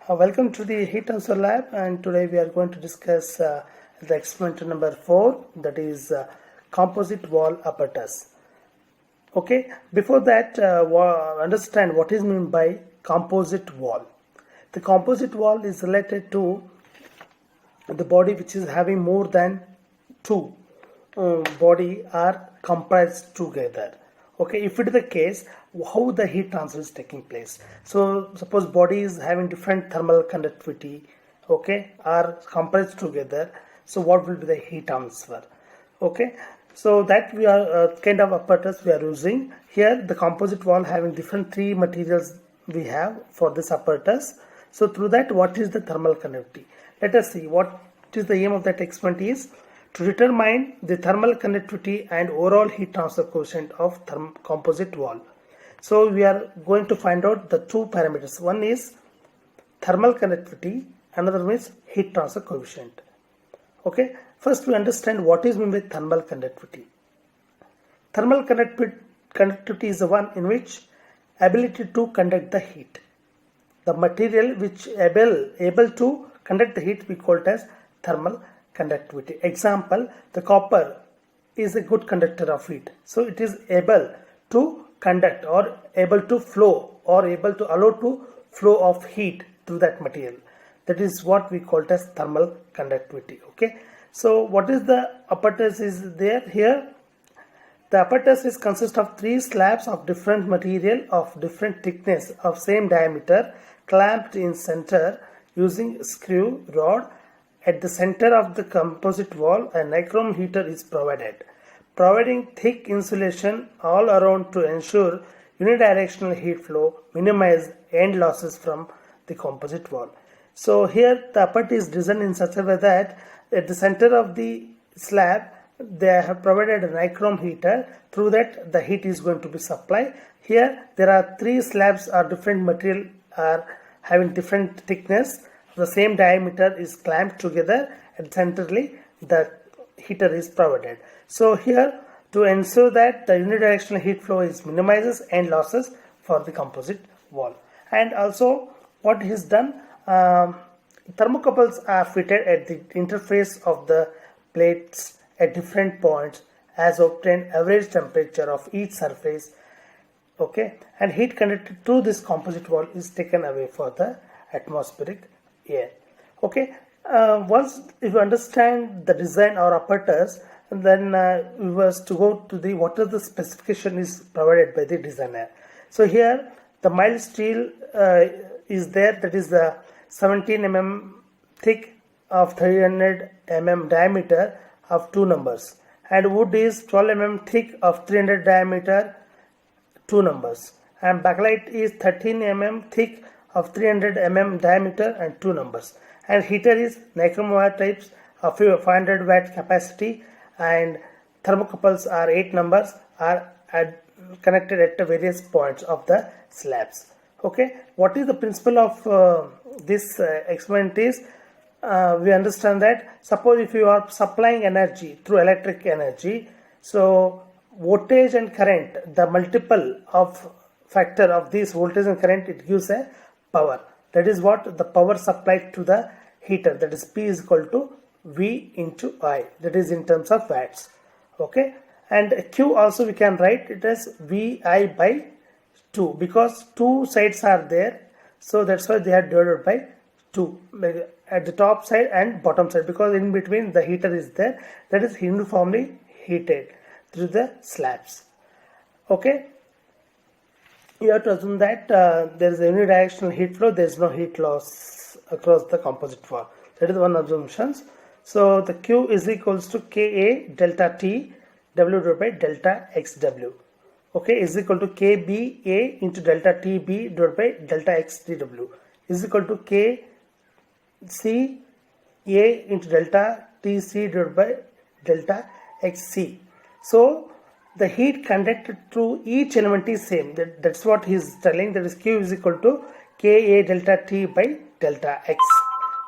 Welcome to the heat transfer lab, and today we are going to discuss the experiment number 4, that is composite wall apparatus. Okay, before that, understand what is meant by composite wall. The composite wall is related to the body which is having more than two body are comprised together. Okay, if it is the case, how the heat transfer is taking place. So suppose body is having different thermal conductivity, okay, are compressed together. So what will be the heat transfer? Okay, so that we are kind of apparatus we are using here. The composite wall having different three materials we have for this apparatus. So through that, what is the thermal conductivity? Let us see what is the aim of that experiment is to determine the thermal conductivity and overall heat transfer coefficient of composite wall. So we are going to find out the two parameters. One is thermal conductivity, another one is heat transfer coefficient. Okay, first we understand what is meant by thermal conductivity. Thermal conductivity is the one in which ability to conduct the heat. The material which able to conduct the heat we call it as thermal conductivity. Example, the copper is a good conductor of heat. So it is able to conduct or able to flow or able to allow to flow of heat through that material. That is what we call it as thermal conductivity. Okay. So what is the apparatus is there here? The apparatus is consist of three slabs of different material of different thickness of same diameter clamped in center using screw rod. At the center of the composite wall, a nichrome heater is provided, providing thick insulation all around to ensure unidirectional heat flow, minimize end losses from the composite wall. So here the apparatus is designed in such a way that at the center of the slab they have provided a nichrome heater. Through that the heat is going to be supplied. Here there are three slabs or different material are having different thickness. The same diameter is clamped together and centrally the heater is provided. So here to ensure that the unidirectional heat flow is minimizes and losses for the composite wall. And also what is done, thermocouples are fitted at the interface of the plates at different points as obtained average temperature of each surface. Okay, and heat conducted through this composite wall is taken away for the atmospheric air. Okay, once if you understand the design or apparatus, then we was to go to the what are the specification is provided by the designer. So here the mild steel is there, that is the 17 mm thick of 300 mm diameter of two numbers, and wood is 12 mm thick of 300 diameter two numbers, and backlight is 13 mm thick of 300 mm diameter and two numbers, and heater is nichrome wire types of 500 watt capacity, and thermocouples are 8 numbers are connected at the various points of the slabs. Okay, what is the principle of this experiment is we understand that suppose if you are supplying energy through electric energy, so voltage and current, the multiple of factor of this voltage and current, it gives a power. That is what the power supplied to the heater, that is P is equal to V into I, that is in terms of watts. Okay, and Q also we can write it as VI by 2 because two sides are there, so that's why they are divided by 2 at the top side and bottom side, because in between the heater is there, that is uniformly heated through the slabs. Okay, you have to assume that there is a unidirectional heat flow, there is no heat loss across the composite wall. That is one assumption. So the Q is equals to Ka delta T W divided by delta XW. Okay, is equal to KBA into delta TB divided by delta XTW is equal to KCA into delta TC divided by delta XC. So the heat conducted through each element is same. That's what he is telling, that is Q is equal to Ka delta T by delta X,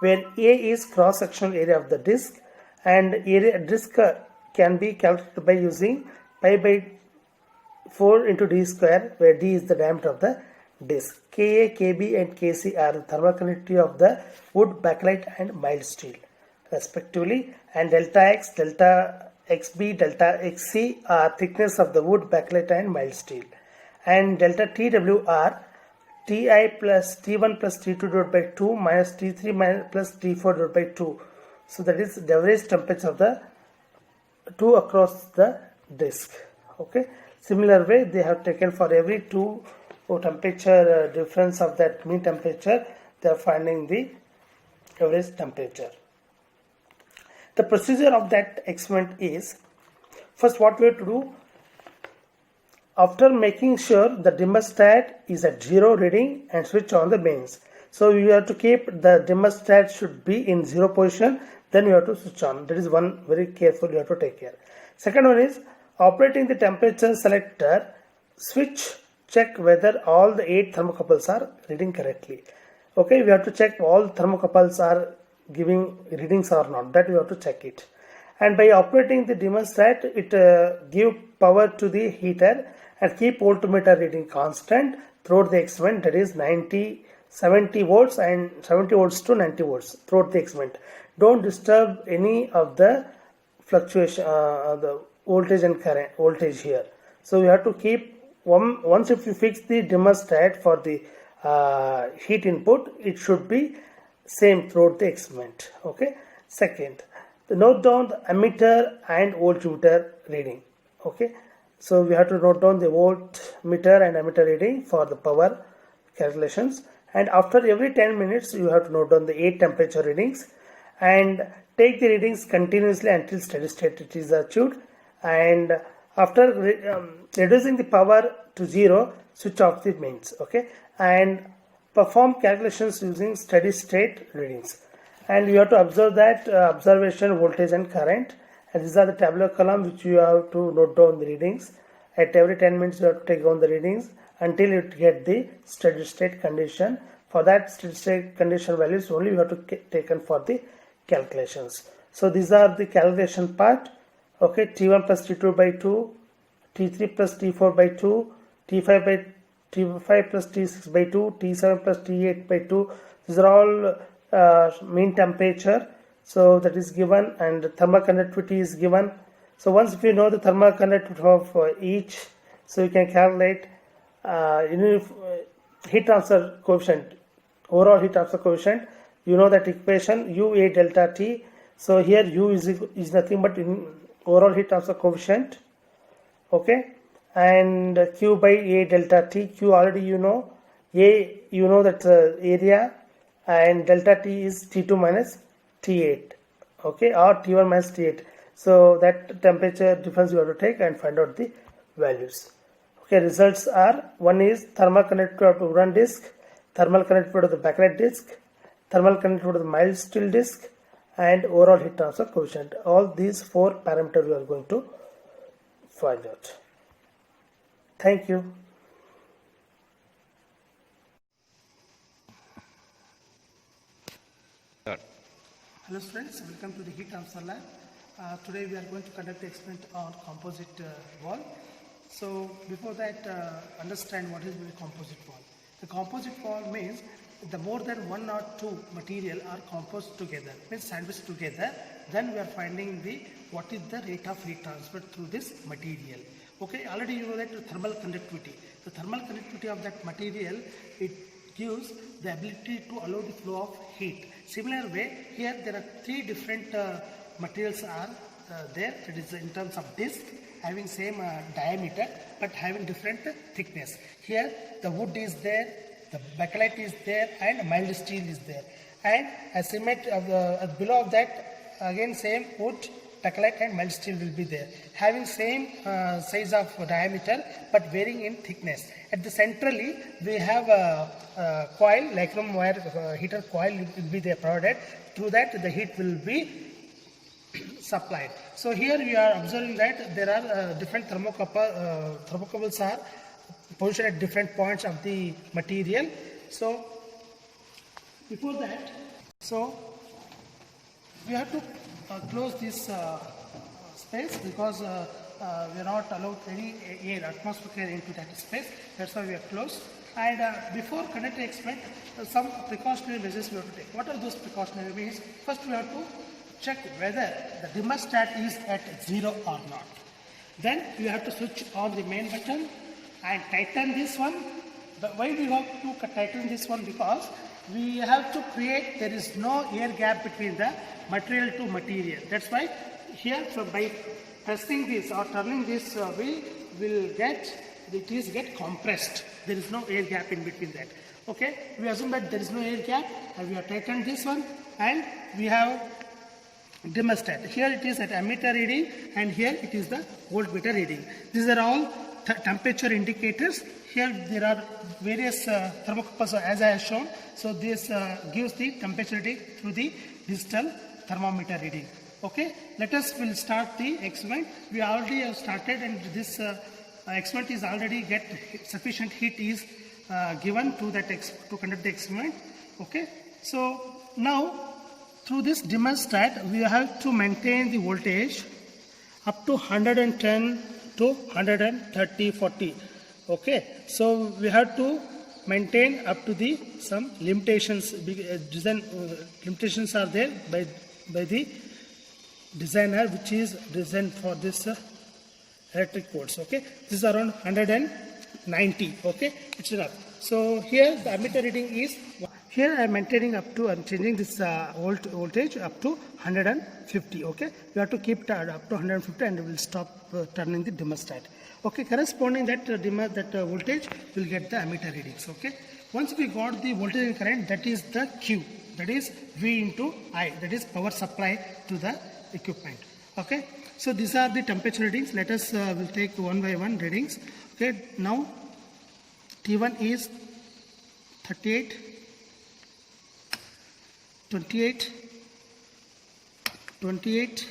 where A is cross sectional area of the disc, and area disc can be calculated by using pi by 4 into d square, where d is the diameter of the disc. Ka, Kb and Kc are the thermal conductivity of the wood, bakelite and mild steel respectively, and delta X, delta Xb, delta Xc are thickness of the wood, bakelite and mild steel, and delta Tw are Ti plus T1 plus T2 divided by 2 minus T3 minus plus T4 divided by 2. So that is the average temperature of the 2 across the disk. Okay. Similar way they have taken for every 2 temperature difference of that mean temperature, they are finding the average temperature. The procedure of that experiment is, first what we have to do, after making sure the thermostat is at 0 reading and switch on the mains. So you have to keep the thermostat should be in 0 position, then you have to switch on. That is one very careful you have to take care. Second one is operating the temperature selector switch, check whether all the 8 thermocouples are reading correctly. Okay, we have to check all thermocouples are giving readings or not, that we have to check it. And by operating the thermostat, it give power to the heater and keep voltmeter reading constant throughout the experiment, that is 70 volts and 70 volts to 90 volts throughout the experiment. Don't disturb any of the fluctuation, the voltage and current voltage here. So you have to keep once if you fix the thermostat for the heat input, it should be same throughout the experiment. Okay. Second, note down the ammeter and voltmeter reading. Okay. So we have to note down the voltmeter and ammeter reading for the power calculations. And after every 10 minutes, you have to note down the 8 temperature readings and take the readings continuously until steady state it is achieved. And after reducing the power to 0, switch off the mains. Okay. And perform calculations using steady state readings. And you have to observe that observation, voltage and current. And these are the tabular column which you have to note down the readings. At every 10 minutes you have to take down the readings until you get the steady state condition. For that steady state condition values only you have to taken for the calculations. So these are the calculation part. Okay, T1 plus T2 by 2, T3 plus T4 by 2, T5 plus T6 by 2, T7 plus T8 by 2. These are all mean temperature. So that is given, and the thermal conductivity is given. So once if you know the thermal conductivity of each, so you can calculate heat transfer coefficient, overall heat transfer coefficient. You know that equation UA delta T. So here U is nothing but in overall heat transfer coefficient. Okay, and Q by A delta T. Q already you know, A you know that area, and delta T is T2 minus T8. Okay, or T1 minus T8. So that temperature difference you have to take and find out the values. Okay, results are, one is thermal conductivity of the wooden disc, thermal conductivity of the bakelite disc, thermal conductivity of the mild steel disc, and overall heat transfer coefficient. All these 4 parameters we are going to find out. Thank you. Hello students, welcome to the heat transfer lab. Today we are going to conduct the experiment on composite wall. So before that, understand what is the composite wall. The composite wall means the more than 1 or 2 material are composed together, means sandwiched together, then we are finding the what is the rate of heat transfer through this material. Okay, already you know that thermal conductivity. The thermal conductivity of that material, it gives the ability to allow the flow of heat. Similar way, here there are 3 different materials are there. It is in terms of disc, having same diameter but having different thickness. Here the wood is there, the bakelite is there, and mild steel is there. And as below of that, again same wood, bakelite and mild steel will be there, having same size of diameter but varying in thickness. At the centrally we have a coil, lacrum wire heater coil will be there provided. Through that the heat will be supplied. So here we are observing that there are different thermocouples are positioned at different points of the material. So before that, so we have to close this space because we are not allowed any air, atmospheric air into that space. That's why we are closed. And before conducting experiment, some precautionary measures we have to take. What are those precautionary measures? First we have to check whether the dimmer stat is at 0 or not. Then you have to switch on the main button and tighten this one. But why do you have to tighten this one? Because we have to create, there is no air gap between the material to material. That's why here, so by pressing this or turning this wheel, will get compressed. There is no air gap in between that. Okay, we assume that there is no air gap, and we have tightened this one, and we have dimmer stat. Here it is at ammeter reading, and here it is the voltmeter reading. These are all temperature indicators. Here there are various thermocouples as I have shown. So this gives the temperature reading through the digital thermometer reading. Okay, will start the experiment. We already have started, and this experiment is already sufficient heat is given to that to conduct the experiment. Okay, so now through this dimmer stat we have to maintain the voltage up to 110 to 130 40. Okay, so we have to maintain up to the some limitations. Design limitations are there by the designer, which is designed for this electric volts. Okay, this is around 190. Okay, it's enough. So here the ammeter reading is, here I am maintaining up to, I am changing this voltage up to 150. Okay, you have to keep it up to 150 and we will stop turning the dimmer stat. Okay, corresponding that voltage will get the ammeter readings. Okay, once we got the voltage and current, that is the Q, that is V into I, that is power supply to the equipment. Okay, so these are the temperature readings. Let us will take one by one readings. Okay, now T1 is 38, 28, 28,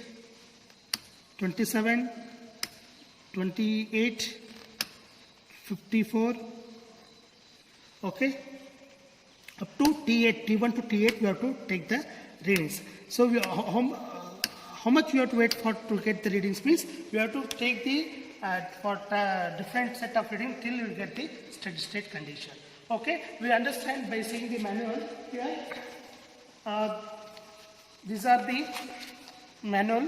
27, 28, 54. Okay, up to T8, T1 to T8 you have to take the readings. So how much you have to wait for to get the readings means you have to take the for different set of reading till you get the steady state condition. Okay, we understand by seeing the manual here. These are the manual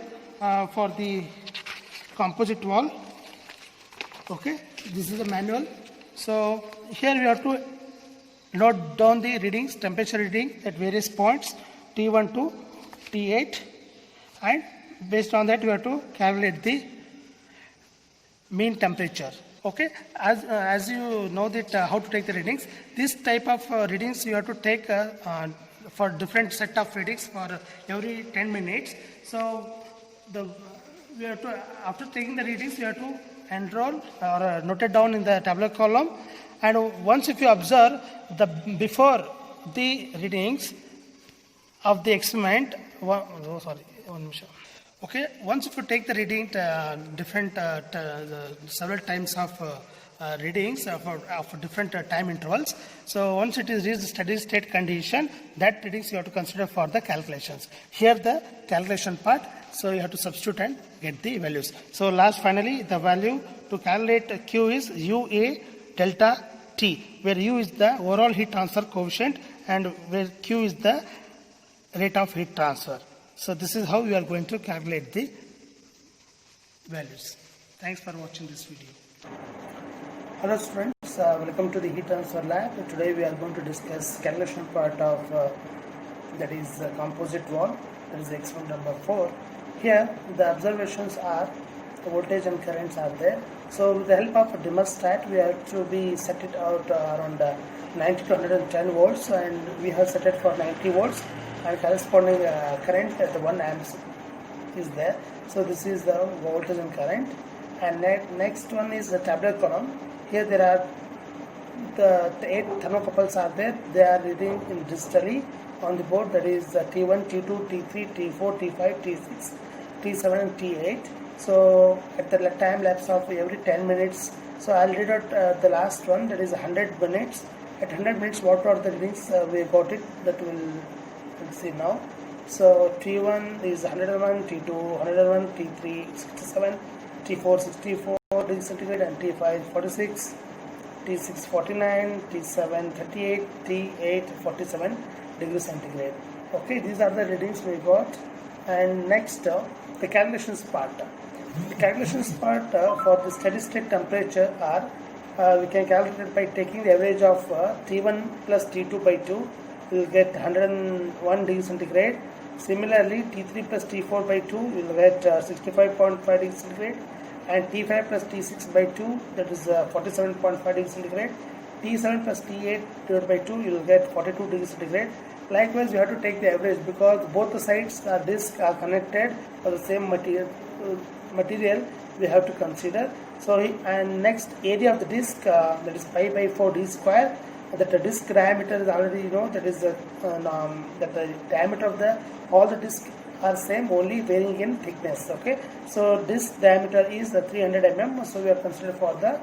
for the composite wall. Okay, this is the manual. So here we have to note down the readings, temperature reading at various points T1 to T8, and based on that you have to calculate the mean temperature. Okay, as you know that how to take the readings, this type of readings you have to take for different set of readings for every 10 minutes. So we have to, after taking the readings, you have to enroll or note it down in the tabular column. And once if you observe the before the readings of the experiment, okay, once if you take the reading different several times of readings of different time intervals, so once it is reached the steady state condition, that readings you have to consider for the calculations. Here the calculation part, so you have to substitute and get the values. So finally the value to calculate Q is UA delta T, where U is the overall heat transfer coefficient and where Q is the rate of heat transfer. So this is how we are going to calculate the values. Thanks for watching this video. Hello students, welcome to the heat transfer lab. Today we are going to discuss calculation part of that is composite wall. That is experiment number 4. Here the observations are the voltage and currents are there. So with the help of a dimmer stat we have to be set it out around 90 to 110 volts, and we have set it for 90 volts. And corresponding current at the 1 amps is there. So this is the voltage and current. And next one is the tabular column. Here there are the 8 thermocouples are there. They are reading in digitally on the board, that is T1, T2, T3, T4, T5, T6, T7 and T8. So at the time lapse of every 10 minutes. So I'll read out the last one, that is 100 minutes. At 100 minutes what are the readings we got it, that will see now. So T1 is 101, T2 101, T3 67, T4 64 degrees centigrade, and T5 46, T6 49, T7 38, T8 47 degrees centigrade. Okay, these are the readings we got. And next, the calculations part. The calculations part for the steady state temperature are we can calculate by taking the average of T1 plus T2 by 2. We will get 101 degrees centigrade. Similarly, T3 plus T4 by 2, you will get 65.5 degrees centigrade, and T5 plus T6 by 2, that is 47.5 degrees centigrade. T7 plus T8 divided by 2, you will get 42 degrees centigrade. Likewise, you have to take the average because both the sides are disc are connected for the same material we have to consider. So, and next area of the disc, that is pi by 4 d square. That the disc diameter is already that is that the diameter of all the discs are same, only varying in thickness. Okay, so disc diameter is 300 mm. So we are considered for the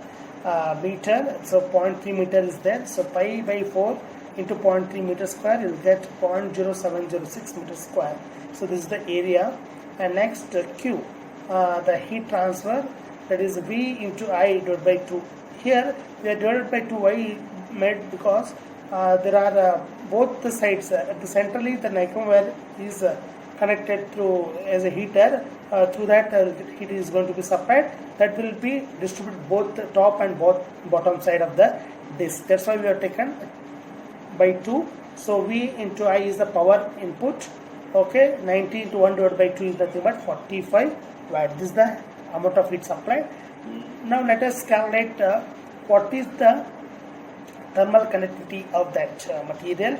meter. So 0.3 meter is there. So pi by 4 into 0.3 meter square, you will get 0.0706 meter square. So this is the area. And next Q, the heat transfer, that is V into I divided by 2. Here we are divided by 2. Why made? Because there are both the sides. At the centrally, the nichrome wire is connected through as a heater. Through that heat is going to be supplied. That will be distributed both the top and bottom side of the disc. That's why we have taken by 2. So V into I is the power input. Okay, 90 into 1 divided by 2 is nothing but 45 watt. This is the amount of heat supplied. Now let us calculate what is the thermal conductivity of that material.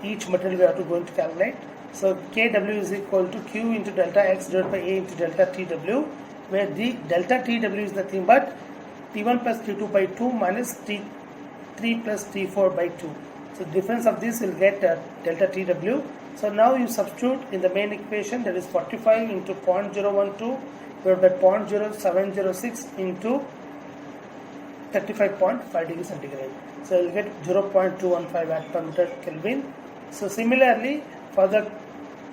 Each material we are going to calculate. So Kw is equal to Q into delta X divided by A into delta Tw, where the delta Tw is nothing but T1 plus T2 by 2 minus T3 plus T4 by 2. So difference of this will get delta Tw. So now you substitute in the main equation, that is 45 into 0.012 divided by 0.0706 into 35.5 degrees centigrade. So you will get 0.215 watt per meter Kelvin. So similarly, for the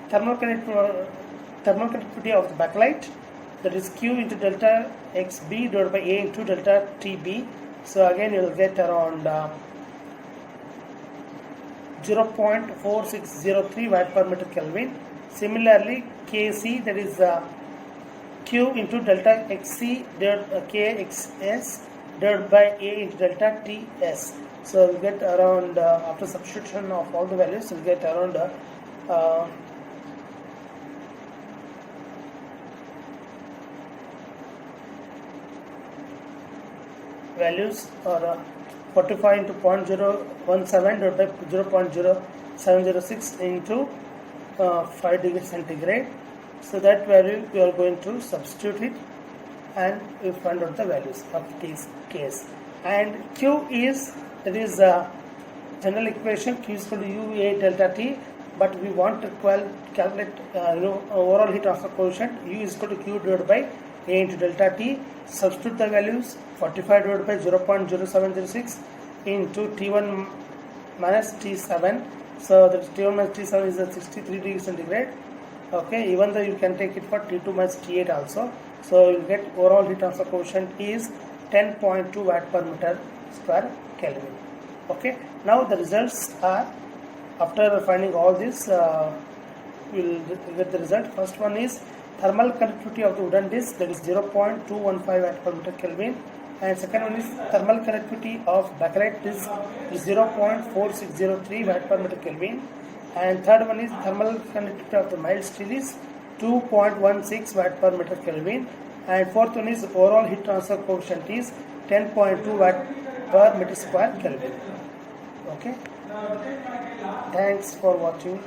thermal conductivity of the backlight, that is Q into delta XB divided by A into delta TB. So again you will get around 0.4603 watt per meter Kelvin. Similarly, KC, that is Q into delta XC KXS divided by A into delta TS. So we'll get around after substitution of all the values, we'll get around values or 45 into 0.017 divided by 0.0706 into 5 degrees centigrade. So that value we are going to substitute it and we find out the values of this case. And Q is, that is general equation, Q is equal to UA delta T, but we want to calculate overall heat transfer coefficient. U is equal to Q divided by A into delta T. Substitute the values, 45 divided by 0.0706 into T1 minus T7. So the T1 minus T7 is 63 degrees centigrade. Okay, even though you can take it for T2 minus T8 also. So you will get overall heat transfer coefficient is 10.2 watt per meter square Kelvin. Okay, now the results are, after finding all this, we will get the result. First one is thermal conductivity of the wooden disc, that is 0.215 watt per meter Kelvin. And second one is thermal conductivity of backlight disc is 0.4603 watt per meter Kelvin. And third one is thermal conductivity of the mild steel is 2.16 watt per meter Kelvin. And fourth one is overall heat transfer coefficient is 10.2 watt per meter square Kelvin. Okay. Thanks for watching.